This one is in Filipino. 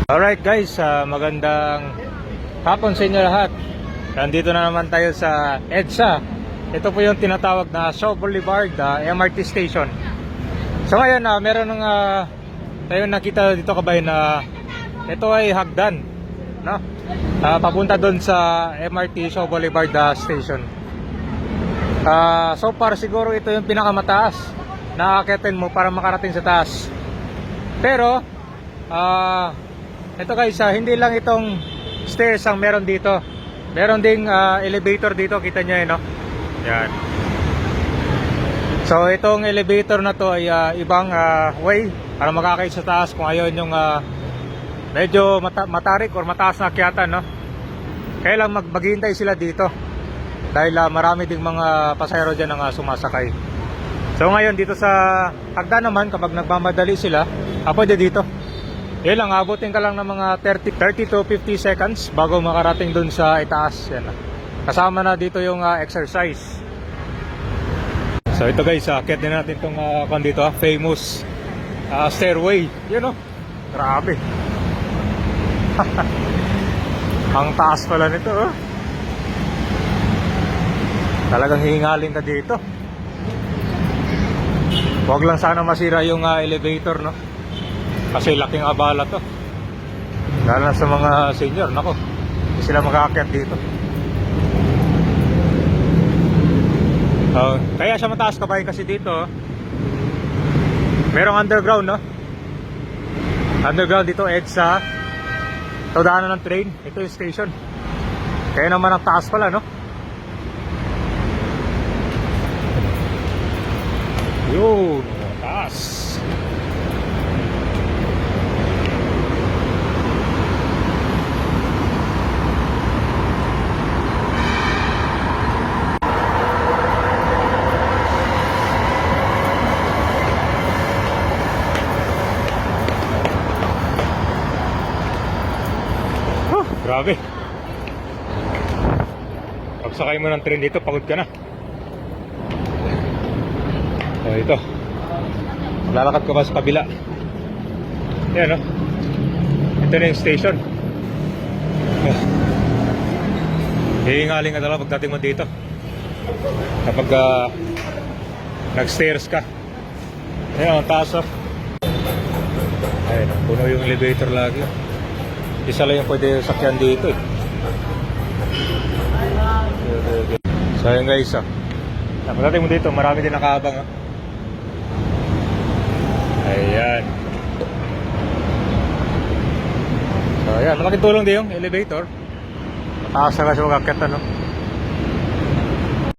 Alright guys, magandang hapon sa inyo lahat. Nandito na naman tayo sa EDSA. Ito po yung tinatawag na Shaw Boulevard MRT Station. So ngayon, meron ng tayo nakita dito kabayan na ito ay hagdan, no? Papunta doon sa MRT Shaw Boulevard Station. So far siguro ito yung pinakamataas na aakitin mo para makarating sa taas. Pero ito guys, hindi lang itong stairs ang meron dito. Meron ding elevator dito, kita nyo no? Yan. So itong elevator na to ay ibang way para makakait sa taas kung ayaw yung medyo matarik or mataas na akyatan, no? Kaya lang maghihintay sila dito dahil marami ding mga pasahero dyan ang sumasakay. So ngayon dito sa hagdan naman, kapag nagmamadali sila, pwede dito. Yan lang, abutin ka lang ng mga 30 to 50 seconds bago makarating dun sa itaas. Yan. Kasama na dito yung exercise. So ito guys, akit din natin itong dito, famous stairway. Yun o, grabe. Ang taas pala nito. Talagang hihingalin ka dito. Huwag lang sana masira yung elevator, no? Kasi laking abala to. Lalo na sa mga senior, nako, hindi sila makaakyat dito. Kaya siya mataas kabay kasi dito merong underground, no? Underground dito, EDSA. Ito daanan ng train. Ito yung station. Kaya naman ang taas pala, no? Yun, taas. Grabe. Pagsakay mo ng train dito, pagod ka na. So ito, lalakad ko pa sa kabila. Yan, no? Ito na yung station. Hihingaling ka talaga pagdating mo dito kapag nag-stairs ka. Ayan, ang taas. Ayan, puno yung elevator lagi. Isa lang yung pwede sakyan dito eh. So yun guys, pagdating mo dito, marami din nakaabang. Ayan. So ayan, malaking tulong din yung elevator. Mataas na kasi mag-akyat, no?